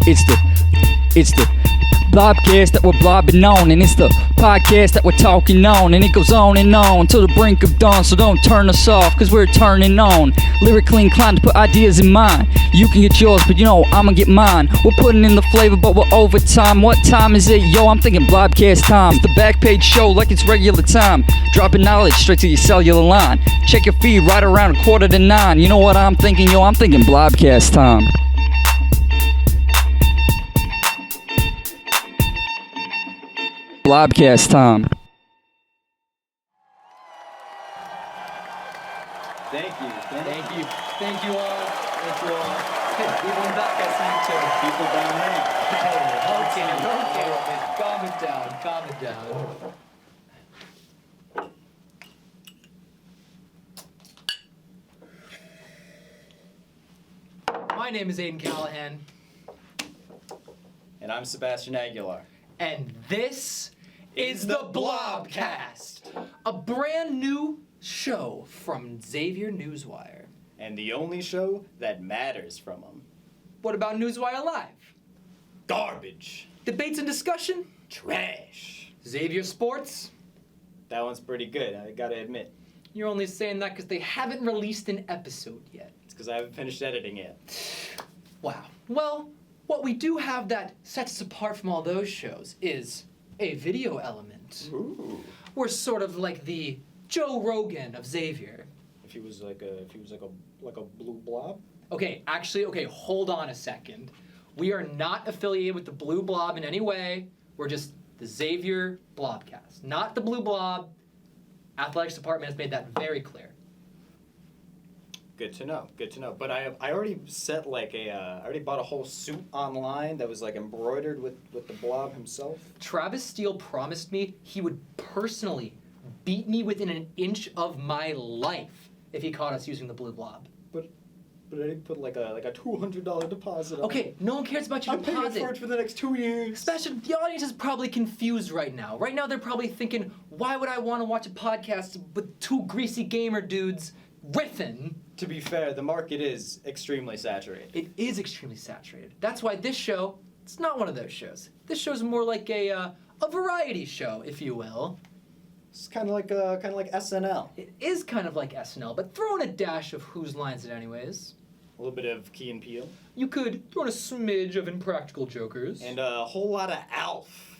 It's the Blobcast that we're blobbing on, and it's the podcast that we're talking on, and it goes on and on till the brink of dawn. So don't turn us off, cause we're turning on. Lyrically inclined to put ideas in mind. You can get yours, but you know I'ma get mine. We're putting in the flavor, but we're overtime. What time is it? Yo, I'm thinking Blobcast time. It's the back page show like it's regular time. Dropping knowledge straight to your cellular line. Check your feed right around 8:45. You know what I'm thinking? Yo, I'm thinking Blobcast time. Blobcast time. Thank you all. People in back, I see people down there. Okay, calm it down. My name is Aiden Callahan. And I'm Sebastian Aguilar. And this is the Blobcast, a brand new show from Xavier Newswire. And the only show that matters from them. What about Newswire Live? Garbage. Debates and discussion? Trash. Xavier Sports? That one's pretty good, I gotta admit. You're only saying that because they haven't released an episode yet. It's because I haven't finished editing yet. Wow. Well, what we do have that sets us apart from all those shows is a video element. Ooh. We're sort of like the Joe Rogan of Xavier. If he was like a blue blob? Okay, hold on a second. We are not affiliated with the Blue Blob in any way. We're just the Xavier Blobcast, not the Blue Blob. Athletics department has made that very clear. Good to know. But I already set I already bought a whole suit online that was like embroidered with the blob himself. Travis Steele promised me he would personally beat me within an inch of my life if he caught us using the Blue Blob. But I didn't put like a $200 deposit on Okay, no one cares about your I'm deposit. paying for it for the next 2 years. Sebastian, the audience is probably confused right now. Right now they're probably thinking, why would I want to watch a podcast with two greasy gamer dudes riffing? To be fair, the market is extremely saturated. It is extremely saturated. That's why this show, it's not one of those shows. This show's more like a variety show, if you will. It's kind of like SNL. It is kind of like SNL, but throw in a dash of Whose Lines It Anyways. A little bit of Key and Peele. You could throw in a smidge of Impractical Jokers. And a whole lot of Alf.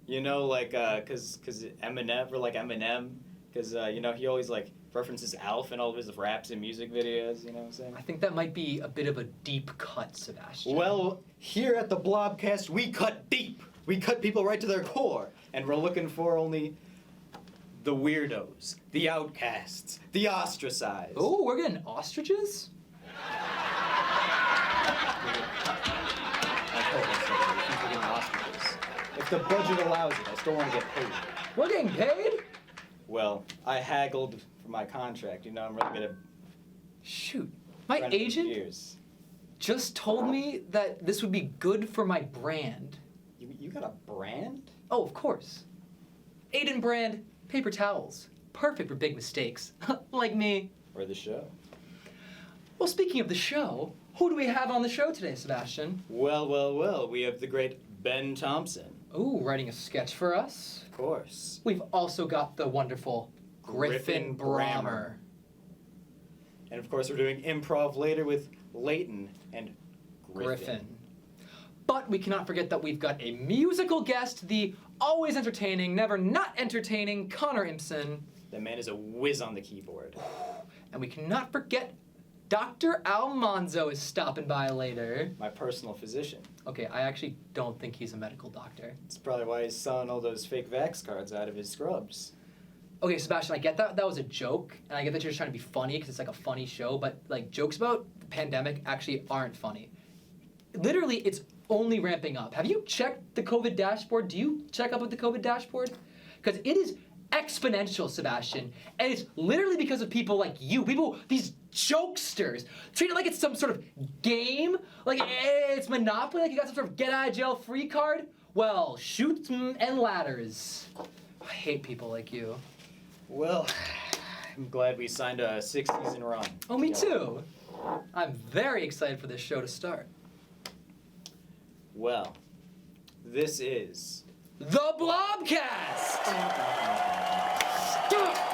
You know, cause Eminem, because he always references Alf in all of his raps and music videos. You know what I'm saying? I think that might be a bit of a deep cut, Sebastian. Well, here at the Blobcast, we cut deep. We cut people right to their core, and we're looking for only the weirdos, the outcasts, the ostracized. Oh, we're getting ostriches? If the budget allows it, I still want to get paid. We're getting paid? Well, I haggled for my contract. You know, I'm really good at... Shoot. My agent just told me that this would be good for my brand. You got a brand? Oh, of course. Aiden brand paper towels. Perfect for big mistakes. Like me. Or the show. Well, speaking of the show, who do we have on the show today, Sebastian? Well. We have the great Ben Thomson. Ooh, writing a sketch for us. Of course. We've also got the wonderful Griffin Brammer. And of course, we're doing improv later with Leighton and Griffin. But we cannot forget that we've got a musical guest, the always entertaining, never not entertaining Connor Impson. The man is a whiz on the keyboard. And we cannot forget Dr. Almanzo is stopping by later. My personal physician. Okay, I actually don't think he's a medical doctor. That's probably why he's selling all those fake Vax cards out of his scrubs. Okay, Sebastian, I get that was a joke, and I get that you're just trying to be funny because it's like a funny show, but jokes about the pandemic actually aren't funny. Literally, it's only ramping up. Have you checked the COVID dashboard? Do you check up with the COVID dashboard? Because it is exponential, Sebastian, and it's literally because of people like you, these jokesters, treat it like it's some sort of game, like it's Monopoly, like you got some sort of get-out-of-jail-free card. Well, shoots and ladders. I hate people like you. Well, I'm glad we signed a 6-season run. Oh, me too. I'm very excited for this show to start. Well, this is The Blobcast! Stop!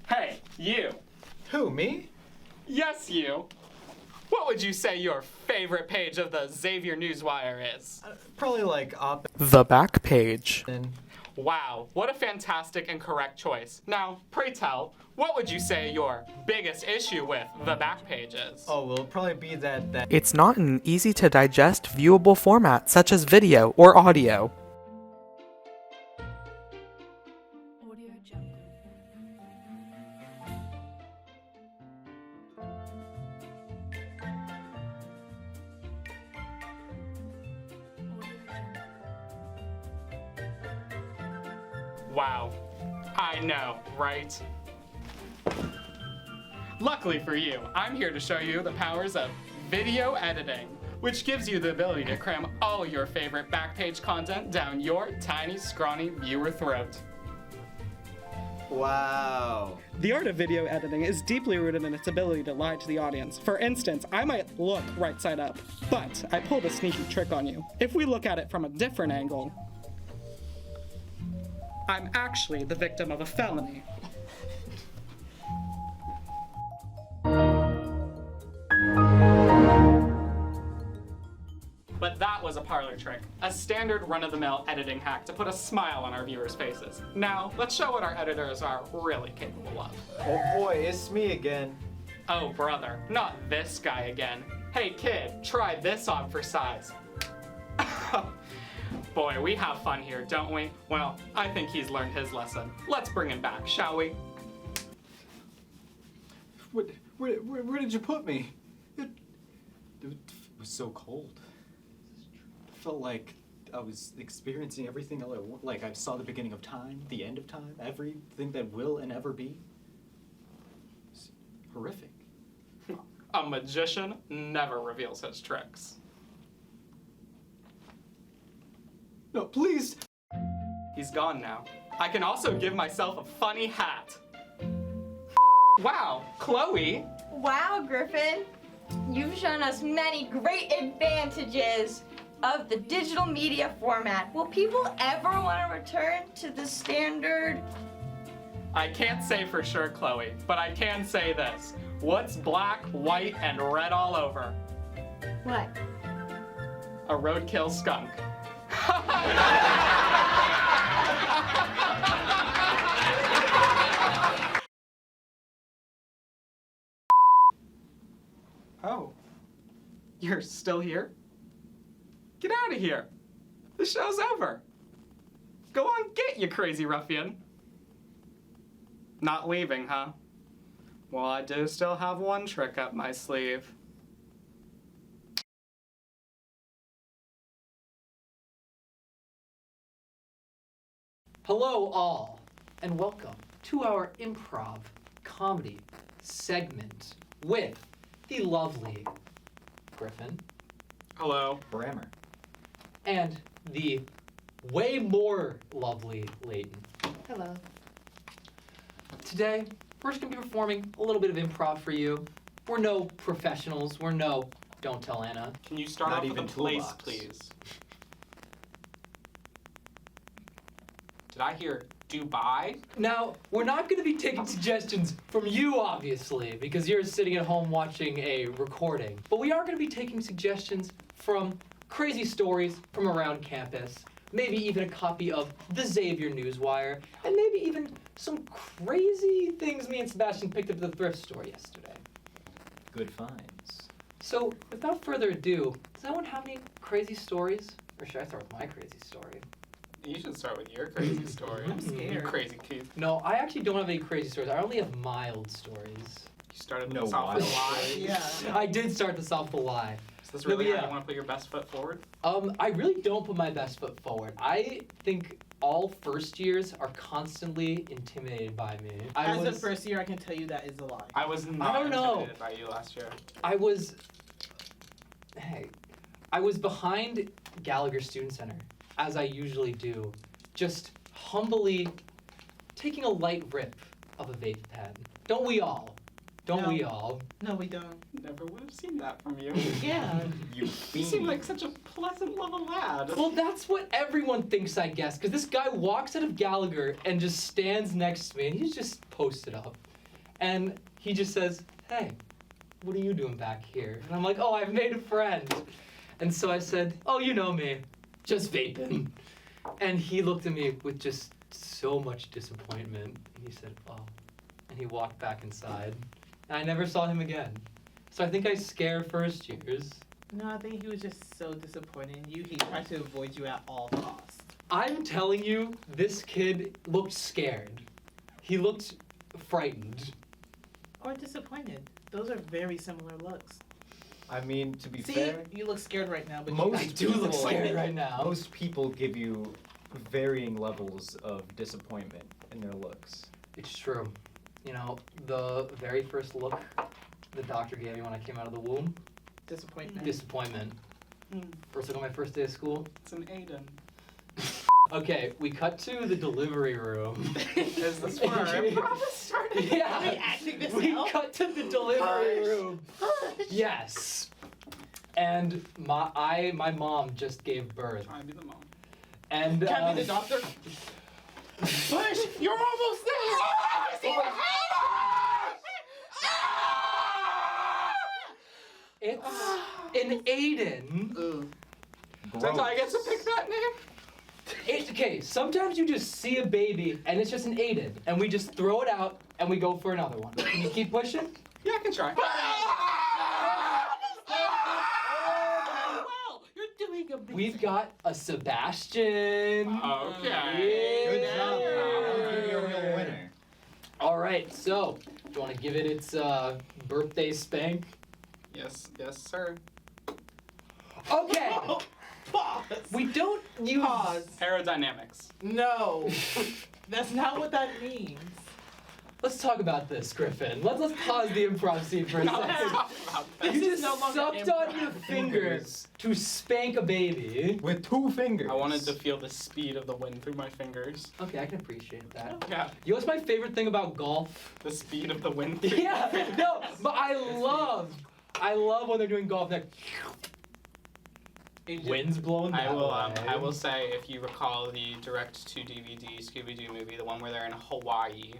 Hey, you. who, me? Yes, you. What would you say your favorite page of the Xavier Newswire is? Probably like op. The back page. Wow, what a fantastic and correct choice. Now, pray tell, what would you say your biggest issue with the back page is? Oh, well, it'll probably be that. It's not an easy to digest, viewable format such as video or audio. Wow, I know, right? Luckily for you, I'm here to show you the powers of video editing, which gives you the ability to cram all your favorite backpage content down your tiny, scrawny viewer throat. Wow. The art of video editing is deeply rooted in its ability to lie to the audience. For instance, I might look right side up, but I pulled a sneaky trick on you. If we look at it from a different angle, I'm actually the victim of a felony. But that was a parlor trick, a standard run-of-the-mill editing hack to put a smile on our viewers' faces. Now, let's show what our editors are really capable of. Oh boy, it's me again. Oh, brother, not this guy again. Hey, kid, try this on for size. Boy, we have fun here, don't we? Well, I think he's learned his lesson. Let's bring him back, shall we? Where did you put me? It was so cold. I felt like I was experiencing everything all at once. Like I saw the beginning of time, the end of time, everything that will and ever be. It's horrific. A magician never reveals his tricks. No, please. He's gone now. I can also give myself a funny hat. Wow, Chloe. Wow, Griffin. You've shown us many great advantages of the digital media format. Will people ever want to return to the standard? I can't say for sure, Chloe, but I can say this. What's black, white, and red all over? What? A roadkill skunk. Oh, you're still here? Get out of here. The show's over. Go on, get you crazy ruffian. Not leaving, huh? Well, I do still have one trick up my sleeve. Hello, all, and welcome to our improv comedy segment with the lovely Griffin Hello. Brammer. and the way more lovely Leighton. Hello. Today, we're just gonna be performing a little bit of improv for you. We're no professionals. We're no Don't Tell Anna. Can you start Not off with even a place, toolbox. please? Did I hear Dubai? Now, we're not going to be taking suggestions from you, obviously, because you're sitting at home watching a recording. But we are going to be taking suggestions from crazy stories from around campus, maybe even a copy of the Xavier Newswire, and maybe even some crazy things me and Sebastian picked up at the thrift store yesterday. Good finds. So, without further ado, does anyone have any crazy stories? Or should I start with my crazy story? You should start with your crazy story. I'm scared. You crazy kid. No, I actually don't have any crazy stories. I only have mild stories. You started No, this off with a why? lie. I did start this off with a lie. Is this No, really but how yeah. you want to put your best foot forward? I really don't put my best foot forward. I think all first years are constantly intimidated by me. As a first year, I can tell you that is a lie. I was not don't know. intimidated by you last year. I was I was behind Gallagher Student Center, as I usually do, just humbly taking a light rip of a vape pen. Don't we all? Don't we all? No, we don't. Never would have seen that from you. Yeah. You seem like such a pleasant little lad. Well, that's what everyone thinks, I guess, because this guy walks out of Gallagher and just stands next to me, and he's just posted up. And he just says, "Hey, what are you doing back here?" And I'm like, "Oh, I've made a friend." And so I said, "Oh, you know me, just vaping." And he looked at me with just so much disappointment. And he said, "Oh." And he walked back inside. And I never saw him again. So I think I scare first years. No, I think he was just so disappointed in you. He tried to avoid you at all costs. I'm telling you, this kid looked scared. He looked frightened. Or disappointed. Those are very similar looks. I mean, to be See, fair, you look scared right now, but most I do look people- scared right now. Most people give you varying levels of disappointment in their looks. It's true. You know, the very first look the doctor gave me when I came out of the womb, disappointment. disappointment. Mm. First look on my first day of school. It's an Aiden. Okay, we cut to the delivery room. Is this where our improv is starting? Yeah. Are we acting this We out? cut to the delivery room. Yes. And my mom just gave birth. Trying to be the mom. And Can I be the doctor? Push! You're almost there! I see the head! it's an Aiden. Don't I get to pick that name? Okay, sometimes you just see a baby and it's just an Aiden, and we just throw it out and we go for another one. Can you keep pushing? Yeah, I can try. Wow, you're doing amazing. We've got a Sebastian. Okay. Good job. You're a real winner. All right, so do you want to give it its birthday spank? Yes, sir. Okay, Pause. we don't use. Pause. Aerodynamics. No. That's not what that means. Let's talk about this, Griffin. Let's pause the improv scene for a No, let's second. talk about this. You This just is no longer sucked on improv. your fingers to spank a baby. With 2 fingers. I wanted to feel the speed of the wind through my fingers. Okay, I can appreciate that. Yeah, You know what's my favorite thing about golf? the speed of the wind through Yeah, no, but I love when they're doing golf. Like, wind's blowing that way. I will say, if you recall the direct-to-DVD Scooby-Doo movie, the one where they're in Hawaii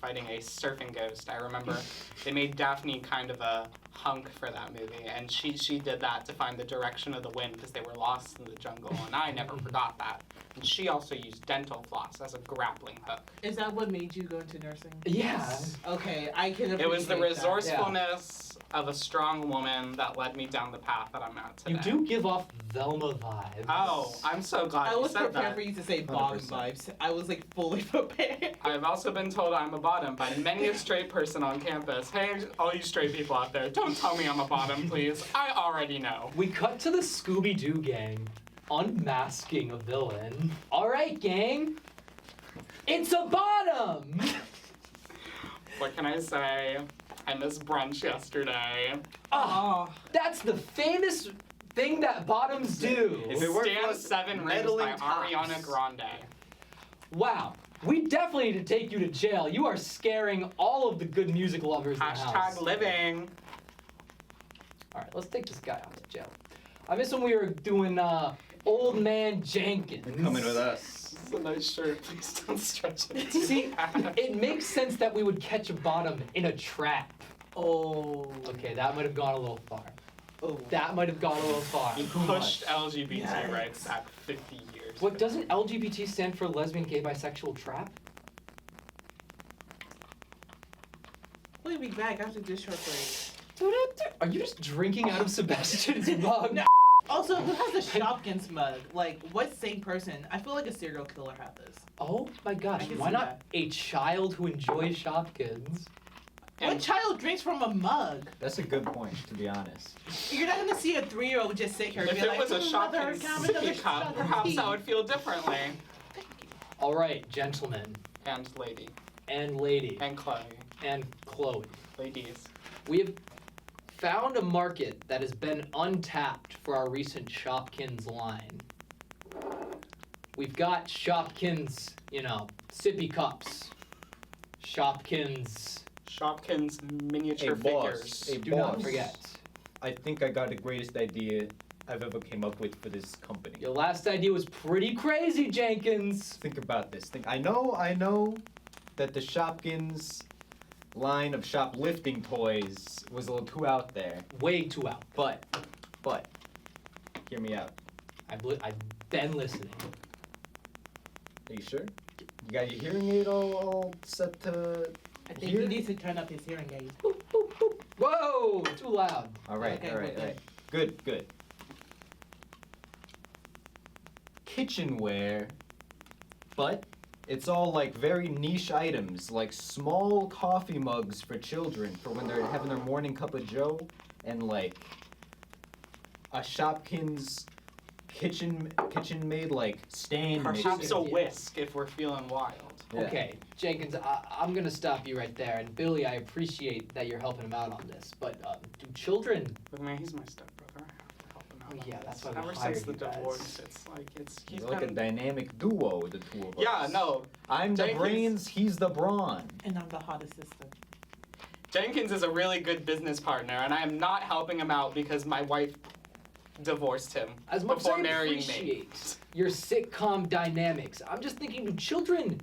fighting a surfing ghost, I remember they made Daphne kind of a hunk for that movie, and she did that to find the direction of the wind because they were lost in the jungle, and I never forgot that. And she also used dental floss as a grappling hook. Is that what made you go into nursing? Yeah. Okay, I can appreciate It was the that. resourcefulness of a strong woman that led me down the path that I'm at today. You do give off Velma vibes. Oh, I'm so glad I you was said prepared that. for you to say bottom 100%. vibes. I was like fully prepared. I've also been told I'm a bottom by many a straight person on campus. Hey, all you straight people out there, don't tell me I'm a bottom, please. I already know. We cut to the Scooby-Doo gang unmasking a villain. All right, gang. It's a bottom. What can I say? I missed brunch yesterday. Oh, that's the famous thing that bottoms do. If it weren't Stand for 7 Rings meddling by tops. Ariana Grande. Wow. We definitely need to take you to jail. You are scaring all of the good music lovers in the house. Hashtag living. All right, let's take this guy out to jail. I miss when we were doing Old Man Jenkins. Coming with us. This is a nice shirt. Please don't stretch it. See, it makes sense that we would catch a bottom in a trap. Oh. Okay, that might have gone a little far. Oh. That might have gone a little far. You pushed LGBT Yikes. rights back 50 years. What, doesn't LGBT stand for lesbian, gay, bisexual trap? We'll be back after this short break. Are you just drinking out of Sebastian's mug? No. Also, who has the Shopkins mug? Like, what sane person? I feel like a serial killer had this. Oh my gosh, I can why see not that. a child who enjoys Shopkins? What child drinks from a mug? That's a good point, to be honest. You're not gonna see a 3-year-old just sit here and If be it like, was a mother, Shopkins can I have another sippy cup, shot of perhaps tea?" I would feel differently. All right, gentlemen And lady. and lady And Chloe. and Chloe. Ladies. We have found a market that has been untapped for our recent Shopkins line. We've got Shopkins, sippy cups. Shopkins. Shopkins miniature Hey, boss. figures. Hey, Do not boss. forget. I think I got the greatest idea I've ever came up with for this company. Your last idea was pretty crazy, Jenkins. Think about this. I know that the Shopkins line of shoplifting toys was a little too out there. Way too out. But, hear me out. I've been listening. Are you sure? You got your hearing aid all set to I think hear? he needs to turn up his hearing aid. Whoa, too loud. All right, Okay, all right, okay. all right. Good. Kitchenware, but it's all like very niche items, like small coffee mugs for children for when they're having their morning cup of joe, and like a Shopkins kitchen made like stand Perhaps mixer. a whisk if we're feeling wild. Yeah. Okay, Jenkins, I'm gonna stop you right there. And Billy, I appreciate that you're helping him out on this, but do children? But man, he's my stepbrother. I have to help him out. Oh, yeah, on that's this. why we Ever hired since the you guys. divorce, it's He's he's like a been. dynamic duo, the two of us. Yeah, no. I'm the Jenkins- brains, he's the brawn. And I'm the hot assistant. Jenkins is a really good business partner, and I am not helping him out because my wife divorced him As much before as I marrying me. appreciate your sitcom dynamics, I'm just thinking: do children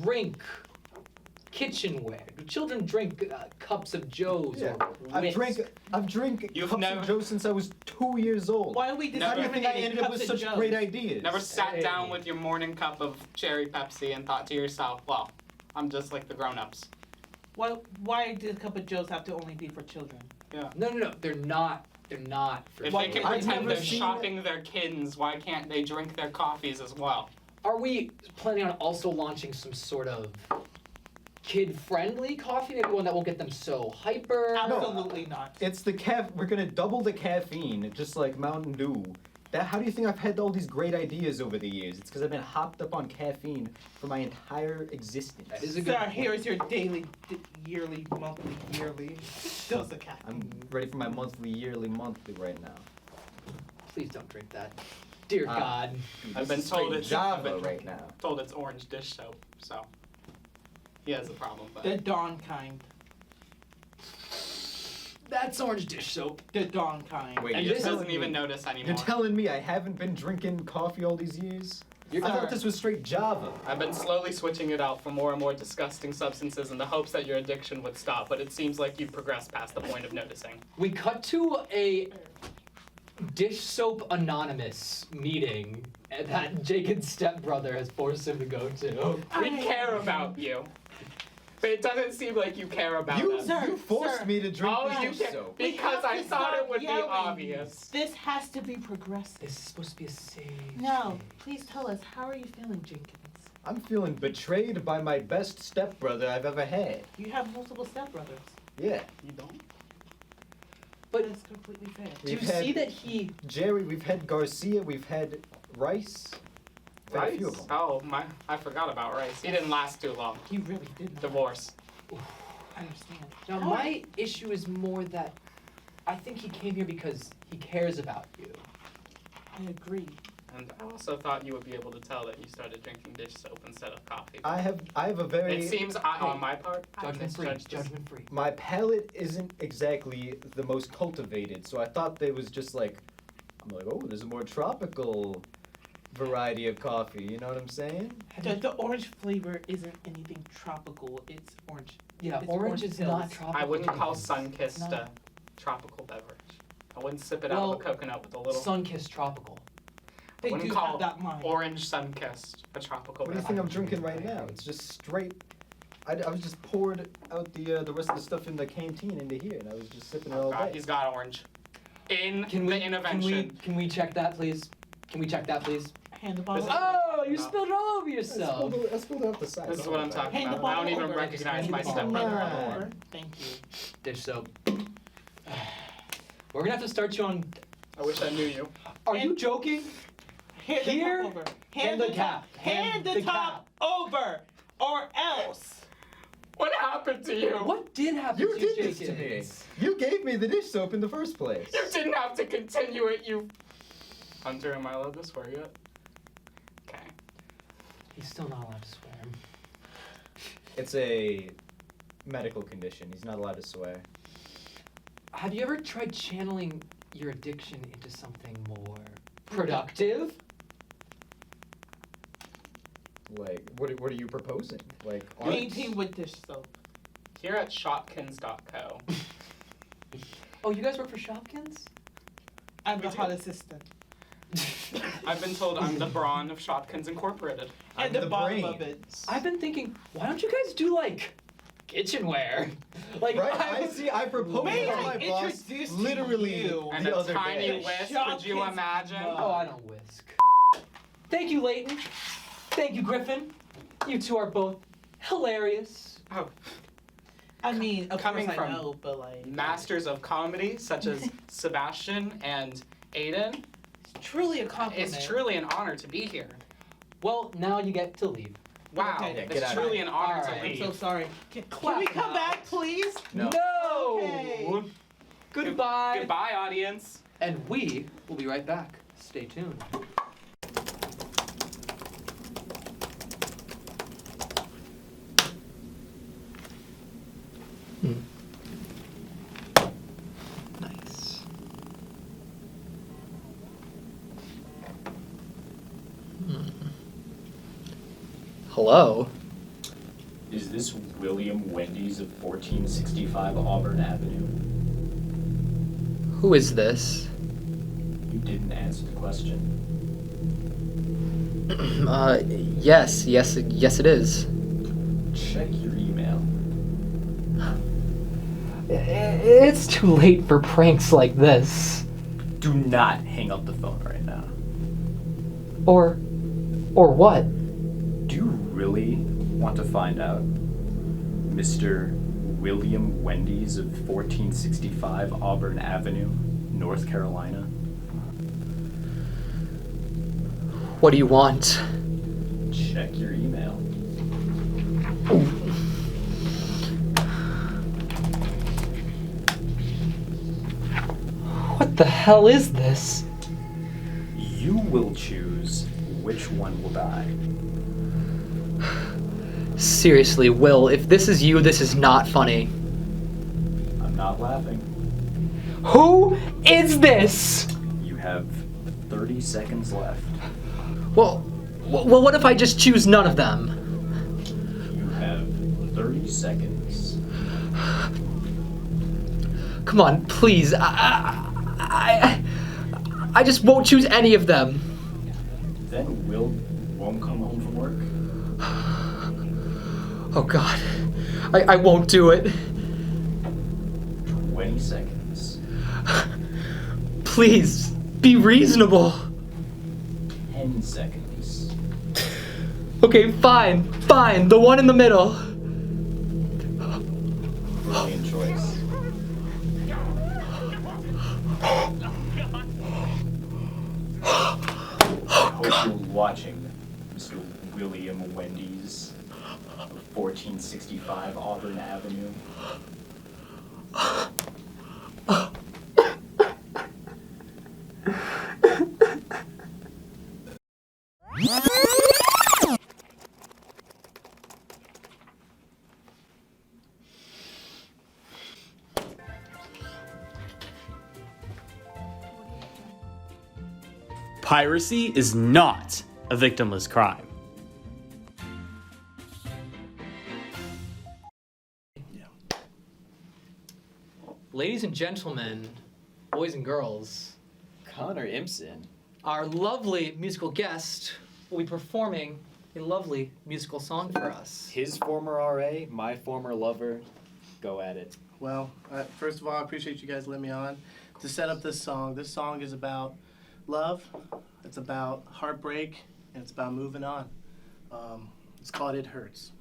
drink kitchenware? Do children drink cups of Joes Yeah. or I've whisk? drank You've cups never- of joe since I was 2 years old. Why are we Never- How do you think I discriminating ended up cups with and such Joes? great ideas? Never sat down Hey. with your morning cup of cherry Pepsi and thought to yourself, well, I'm just like the grown-ups. Why do a cup of Joes have to only be for children? No. They're not. They're not. For If Why they can I've pretend never they're seen shopping their kittens, why can't they drink their coffees as well? Are we planning on also launching some sort of kid-friendly coffee? Maybe one that won't get them so hyper. Absolutely not. It's the we're gonna double the caffeine, just like Mountain Dew. How do you think I've had all these great ideas over the years? It's because I've been hopped up on caffeine for my entire existence. That is a good Sir, point. here is your daily, yearly, monthly, yearly dose of caffeine. I'm ready for my monthly right now. Please don't drink that. Dear Ah. God. Dude, I've this been is told straight it's Java I've been right now. Told it's orange dish soap, so he has a problem. But The Dawn kind. That's orange dish soap. The Dawn kind. Wait, And he you're just this doesn't telling even me, notice anymore. you're telling me I haven't been drinking coffee all these years? I thought Sir. this was straight Java. I've been slowly switching it out for more and more disgusting substances in the hopes that your addiction would stop, but it seems like you've progressed past the point of noticing. We cut to a dish soap anonymous meeting that Jacob's stepbrother has forced him to go to. We care about you. But it doesn't seem like you care about You, us. Sir, you forced sir. me to drink Oh, this you dish can soap. We because have I to thought it stop would be yelling. obvious. This has to be progressive. This is supposed to be a safe. Now, please tell us, how are you feeling, Jenkins? I'm feeling betrayed by my best stepbrother I've ever had. You have multiple stepbrothers. Yeah. You don't? But it's completely fair. Do you We've had see that he... Jerry, we've had Garcia, we've had Rice. We've had a Rice? few of them. Oh, I forgot about Rice. He didn't last too long. He really didn't. Divorce. I understand. Now, my issue is more that I think he came here because he cares about you. I agree. And I also thought you would be able to tell that you started drinking dish soap instead of coffee. I have a very It seems on my part, I Judgment free. misjudged this. Judgment free. my palate isn't exactly the most cultivated, so I thought there was just like oh, there's a more tropical variety of coffee, you know what I'm saying? The orange flavor isn't anything tropical. It's orange. Yeah, It's orange is pills. not tropical. I wouldn't call Jenkins. Sunkissed It's a not. tropical beverage. I wouldn't sip it out Well, of a coconut with a little. Sun-kissed tropical. They wouldn't do call have that mind. Orange Sunkissed a tropical What do you beverage. think I'm drinking right now? It's just straight. I was just poured out the rest of the stuff in the canteen into here, and I was just sipping it all God, day. he's got orange. In Can the we, intervention. Can we check that, please? Can we check that, please? Hand the bottle. Oh, you No. spilled it all over I yourself. spilled it off the side. This is what I'm talking Hand the about. I don't bottle even over. recognize Hand my the bottle stepbrother over. anymore. Thank you. Dish soap. We're gonna have to start you on. I wish I knew you. Are you joking? Hand the Here, top over. hand the cap. Hand the top over, or else. What happened to you? What did happen You to did you, this to me. Jenkins? You gave me the dish soap in the first place. You didn't have to continue it, you... Hunter, am I allowed to swear yet? Okay. He's still not allowed to swear. It's a medical condition. He's not allowed to swear. Have you ever tried channeling your addiction into something more productive? Like, what are you proposing? Like, Painting with dish soap. Here at Shopkins.co. Oh, you guys work for Shopkins? I'm the hot assistant. I've been told I'm the brawn of Shopkins Incorporated. And the bottom of it. I've been thinking, why don't you guys do like kitchenware? Like, Right? I proposed May to I my boss introduce to literally you And the a other tiny day. whisk, could you Shopkins imagine? mug. Oh, I don't whisk. Thank you, Leighton. Thank you, Griffin. You two are both hilarious. Oh, I mean, of Coming course from I know, but like... masters of comedy, such as Sebastian and Aiden. Truly a compliment. It's truly an honor to be here. Well, now you get to leave. Wow, Okay. Yeah, get it's out of truly here. an honor All to right. I'm leave. so sorry. Can Clap we come now. back, please? No. Okay. Goodbye. Goodbye, audience. And we will be right back. Stay tuned. Nice. Hello. Is this William Wendy's of 1465 Auburn Avenue? Who is this? You didn't answer the question. Yes, it is. Check your email. It's too late for pranks like this. Do not hang up the phone right now. Or what? Do you really want to find out? Mr. William Wendy's of 1465 Auburn Avenue, North Carolina? What do you want? Check your email. What the hell is this? You will choose which one will die. Seriously, Will, if this is you, this is not funny. I'm not laughing. Who is this? You have 30 seconds left. Well, what if I just choose none of them? You have 30 seconds. Come on, please. I just won't choose any of them. Then Will won't come home from work. Oh God, I won't do it. 20 seconds. Please, be reasonable. 10 seconds. Okay, fine, the one in the middle. Brilliant choice. I hope you're watching, Mr. William Wendy's of 1465 Auburn Avenue. Piracy is not a victimless crime. Ladies and gentlemen, boys and girls, Connor Impson. our lovely musical guest will be performing a lovely musical song for us. His former RA, my former lover. Go at it. Well, first of all, I appreciate you guys letting me on to set up this song. This song is about love, it's about heartbreak, and it's about moving on. It's called It Hurts.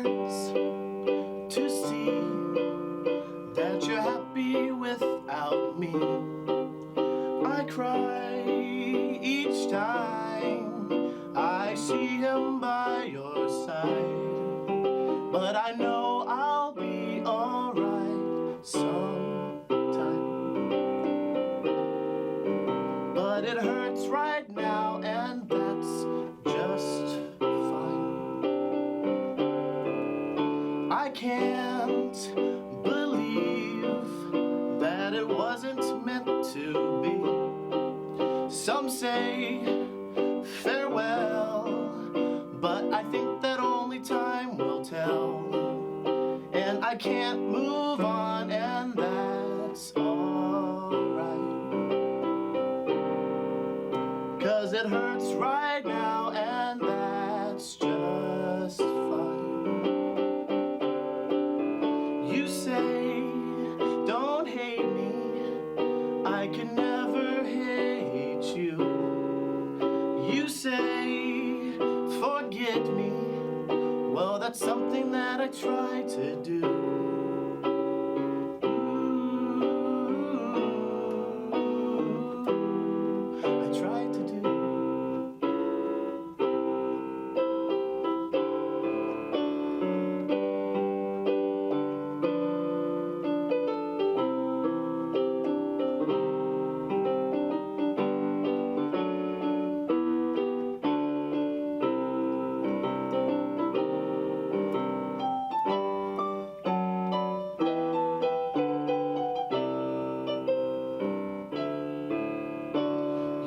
hurts to see that you're happy without me. I cry each time I see him by your side, but I know I'll be alright sometime. But it hurts right now, and that's just fine. I can't believe that it wasn't meant to be. Some say farewell, but I think that only time will tell. And I can't move on, and that's alright. 'Cause it hurts right now, and that's just fine. You say, don't hate me, I can never hate you. You say, forget me, well, that's something that I try to do. I try to do.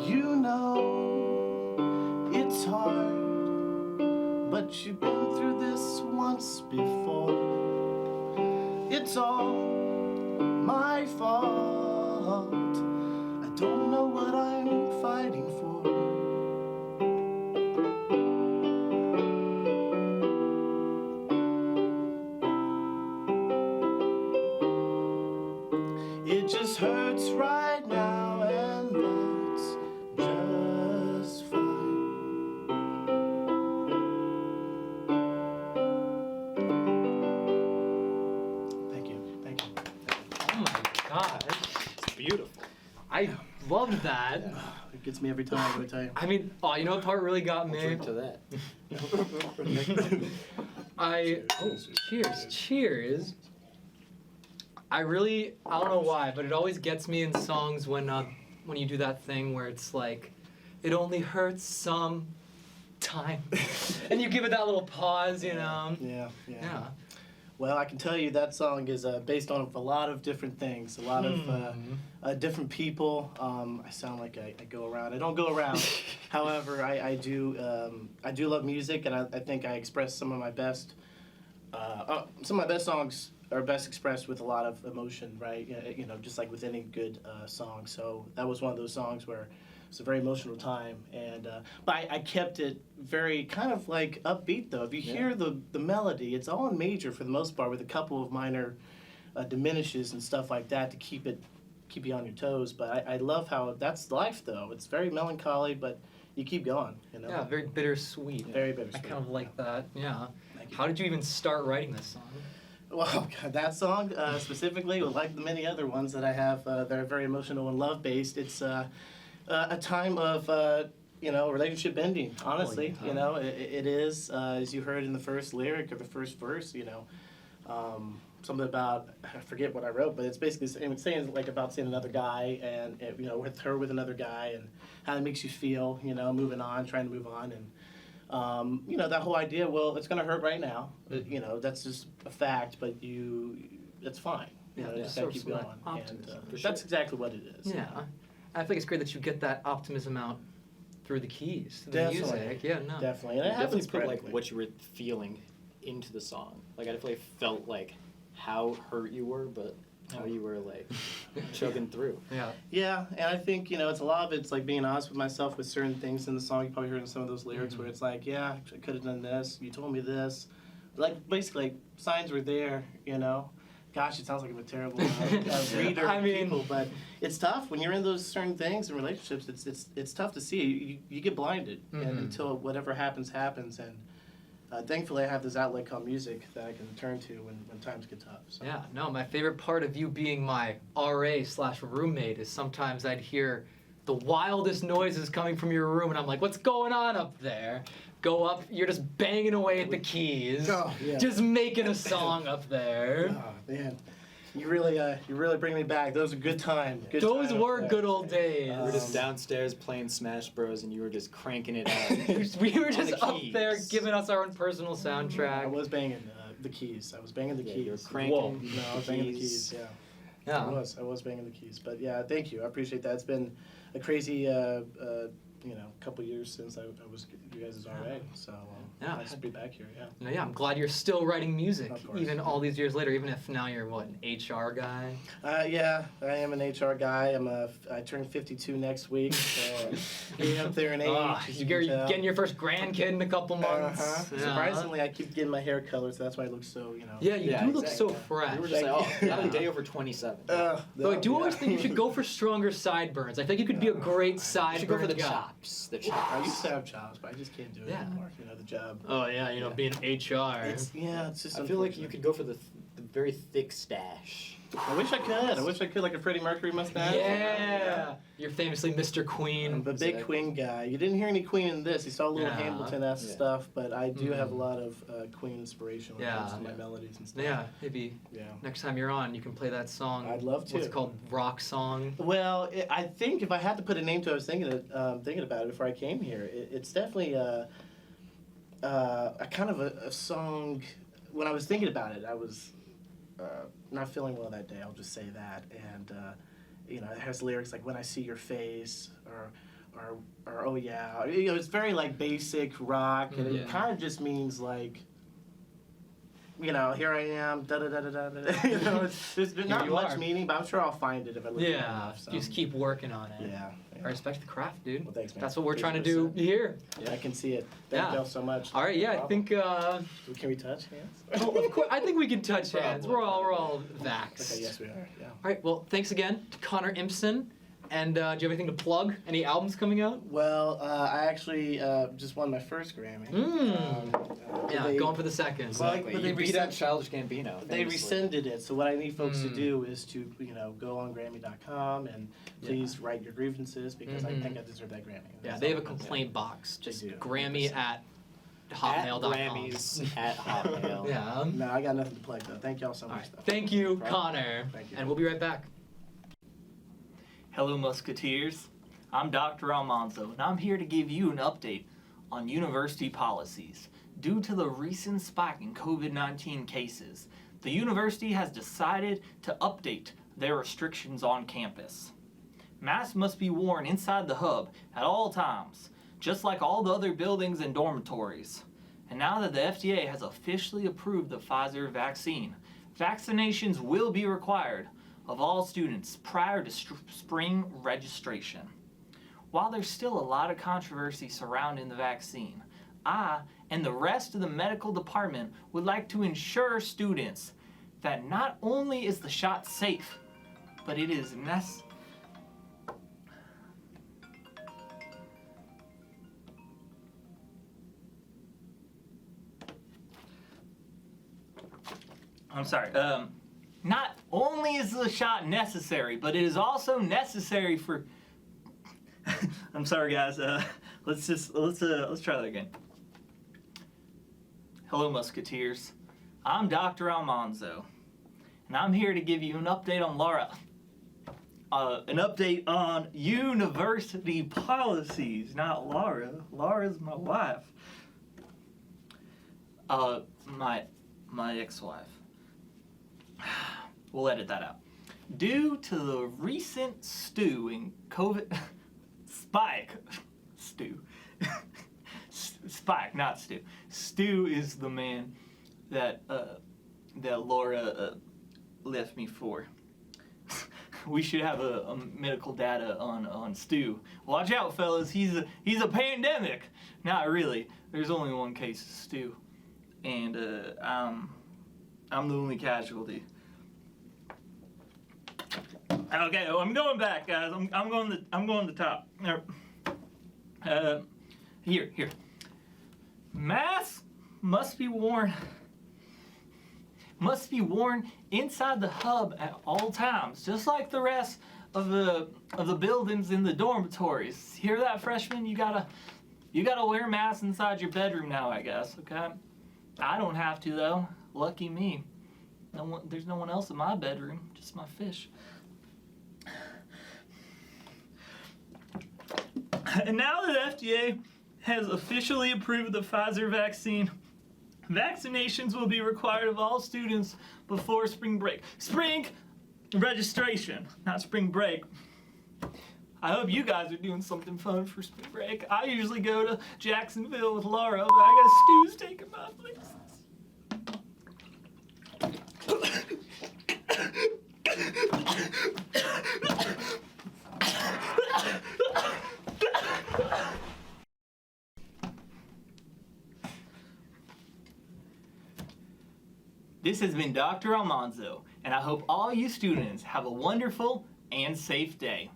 You know it's hard, but you've been through this once before. It's all my fault. I don't know what I'm fighting for. It just hurts right now, and that's just fine. Thank you. Thank you. Oh my gosh. It's beautiful. I love that. It gets me every time, I'm gonna tell you. I mean, oh, you know what part really got me? Drink to that. Cheers. I don't know why, but it always gets me in songs when you do that thing where it's like, it only hurts some time. And you give it that little pause, you know? Yeah. Well, I can tell you that song is based on a lot of different things, a lot of different people. I sound like I go around. I don't go around. However, I do love music, and I think I express some of my best songs are best expressed with a lot of emotion, right? You know, just like with any good song. So that was one of those songs where it's a very emotional time, and but I kept it very kind of like upbeat though. If you hear the melody, it's all in major for the most part, with a couple of minor diminishes and stuff like that to keep you on your toes. But I love how that's life though. It's very melancholy, but you keep going. You know? Yeah, very bittersweet. Very bittersweet. I kind of like that. Yeah. How did you even start writing this song? Well, that song specifically, like the many other ones that I have that are very emotional and love-based, it's a time of, relationship ending, honestly. You know, it is, as you heard in the first lyric or the first verse, you know, something about, I forget what I wrote, but it's basically saying like about seeing another guy and, with another guy and how it makes you feel, moving on, trying to move on. And, that whole idea, well, it's going to hurt right now. That's just a fact, but it's fine. Just got to keep going. And that's exactly what it is. Yeah. I think it's great that you get that optimism out through the keys, through the music. Yeah, no. Definitely. And it definitely happens put like what you were feeling into the song. Like I definitely felt like how hurt you were, but how you were like chugging through. Yeah, and I think it's a lot of it's like being honest with myself with certain things in the song. You probably heard in some of those lyrics where it's like, yeah, I could have done this. You told me this. Like basically, like, signs were there. Gosh, it sounds like I'm a terrible reader of people, but it's tough when you're in those certain things in relationships. It's tough to see. You get blinded and until whatever happens, and thankfully I have this outlet called music that I can turn to when times get tough. So. Yeah, no, my favorite part of you being my RA/roommate is sometimes I'd hear the wildest noises coming from your room, and I'm like, what's going on up there? Go up, you're just banging away at the keys, just making a song up there. Oh, man. You really bring me back. Those are good times. Those were good old days. We were just downstairs playing Smash Bros. And you were just cranking it out. We were just up there giving us our own personal soundtrack. I was banging the keys. I was banging the keys. You were cranking I was banging the keys. Yeah. I was banging the keys. But yeah, thank you. I appreciate that. It's been a crazy couple years since I was you guys' RA. So nice to be back here. Yeah. No, yeah, I'm glad you're still writing music, even all these years later. Even if now you're an HR guy. Yeah, I am an HR guy. I turn 52 next week. So getting up there in age. You're getting your first grandkid in a couple months. Yeah. Surprisingly, I keep getting my hair colored, so that's why I look so Yeah, you do look so fresh. We were just not a day over 27. But I do always think you should go for stronger sideburns. I think you could be a great sideburn. You should go for the guy. chops. The chops. I used to have chops, but I just can't do it anymore. The job. Oh yeah, being HR. It's just. I feel like you could go for the very thick stash. I wish I could, like a Freddie Mercury mustache. Yeah. You're famously Mr. Queen. I'm a big Queen guy. You didn't hear any Queen in this. You saw a little Hamilton-esque stuff, but I do have a lot of Queen inspiration when it comes to my melodies and stuff. Yeah, maybe next time you're on, you can play that song. I'd love to. What's it called? Rock song? Well, I think if I had to put a name to it, I was thinking about it before I came here. It's definitely a kind of a song. When I was thinking about it, I was not feeling well that day. I'll just say that, and it has lyrics like "When I See Your Face" or "Oh Yeah." It's very like basic rock, and it kind of just means like. Here I am, da da da da da da. There's not much meaning, but I'm sure I'll find it if I look it up. So. Just keep working on it. Yeah. I respect the craft, dude. Well, thanks, man. That's what we're trying to do here. Yeah, I can see it. Thank y'all so much. All right, I think. Can we touch hands? Of course, I think we can touch hands. We're all vaxxed. Okay, yes, we are. Yeah. All right. Well, thanks again to Connor Impson. And do you have anything to plug? Any albums coming out? Well, I actually just won my first Grammy. Going for the second. Exactly. But they beat out Childish Gambino. Famously. They rescinded it. So what I need folks to do is to go on Grammy.com and please write your grievances because I think I deserve that Grammy. Yeah, they have a complaint box. Just Grammy at hotmail.com. Grammys at Hotmail. Yeah. No, I got nothing to plug though. Thank y'all so much. Though. Thank you, Connor. Thank you. And we'll be right back. Hello, Musketeers. I'm Dr. Almanzo, and I'm here to give you an update on university policies. Due to the recent spike in COVID-19 cases, the university has decided to update their restrictions on campus. Masks must be worn inside the hub at all times, just like all the other buildings and dormitories. And now that the FDA has officially approved the Pfizer vaccine, vaccinations will be required of all students prior to spring registration. While there's still a lot of controversy surrounding the vaccine, I and the rest of the medical department would like to ensure students that not only is the shot safe, but it is necessary. I'm sorry. Not only is the shot necessary, but it is also necessary for. I'm sorry, guys. Let's try that again. Hello, Musketeers. I'm Dr. Almanzo, and I'm here to give you an update on an update on university policies. Not Laura. Laura's my wife. My ex-wife. We'll edit that out. Due to the recent stew in COVID spike, Spike, not Stu. Stu is the man that Laura left me for. We should have a medical data on Stu. Watch out, fellas. He's a pandemic. Not really. There's only one case of Stu, and I'm the only casualty. Okay, well, I'm going back, guys. I'm going to the top. Here. Masks must be worn inside the hub at all times, just like the rest of the buildings in the dormitories. Hear that, freshmen? You gotta wear masks inside your bedroom now, I guess, okay? I don't have to, though. Lucky me. There's no one else in my bedroom, just my fish. And now that FDA has officially approved the Pfizer vaccine, vaccinations will be required of all students before spring break. Spring registration, not spring break. I hope you guys are doing something fun for spring break. I usually go to Jacksonville with Laura, but I got Stu's taking my place. This has been Dr. Almanzo, and I hope all you students have a wonderful and safe day.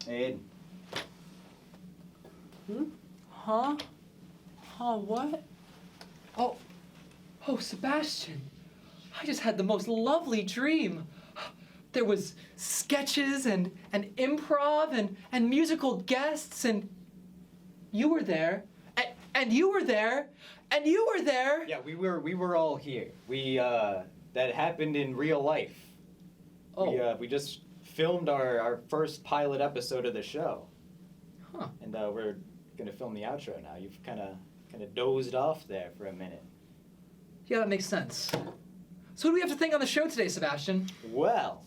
Aiden. Huh? Huh, what? Oh, Sebastian. I just had the most lovely dream. There was sketches and improv and musical guests, and you were there, and you were there, and you were there. Yeah, we were all here. That happened in real life. Oh. We just filmed our first pilot episode of the show. Huh. And we're gonna film the outro now. You've kind of dozed off there for a minute. Yeah, that makes sense. So what do we have to think on the show today, Sebastian? Well,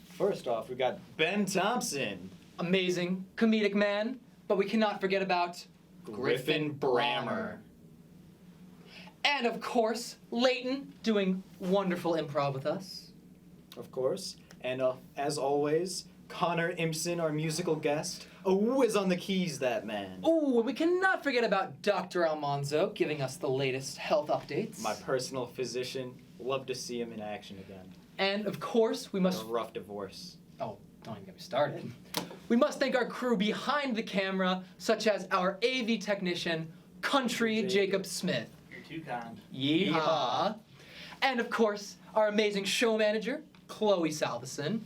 first off, we got Ben Thomson. Amazing, comedic man, but we cannot forget about Griffin Brammer. And of course, Leighton doing wonderful improv with us. Of course. And as always, Connor Impson, our musical guest. A whiz on the keys, that man. Oh, and we cannot forget about Dr. Almanzo giving us the latest health updates. My personal physician. Love to see him in action again. And of course, we must... A rough divorce. Oh, don't even get me started. We must thank our crew behind the camera, such as our AV technician, Country Jacob Smith. You're too kind. Yeehaw. And of course, our amazing show manager, Chloe Salveson.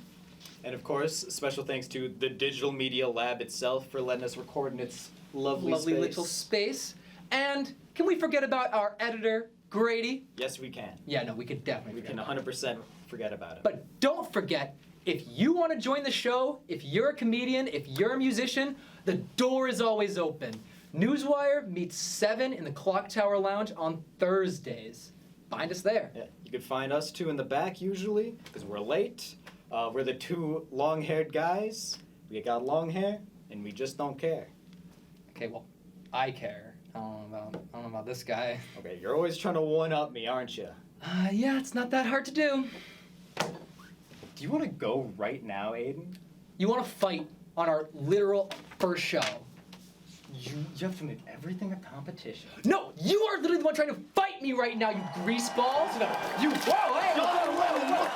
And of course, special thanks to the Digital Media Lab itself for letting us record in its lovely space. Little space. And can we forget about our editor, Grady? Yes, we can. Yeah, no, we can definitely We can 100% forget about it. But don't forget, if you want to join the show, if you're a comedian, if you're a musician, the door is always open. Newswire meets 7 in the Clock Tower Lounge on Thursdays. Find us there. Yeah, you can find us two in the back usually, because we're late. We're the two long-haired guys. We got long hair, and we just don't care. Okay, well, I care. I don't know about this guy. Okay, you're always trying to one-up me, aren't you? Yeah, it's not that hard to do. Do you want to go right now, Aiden? You want to fight on our literal first show. You have to make everything a competition. No, you are literally the one trying to fight me right now, you greaseballs. No, you. Whoa, hey, whoa.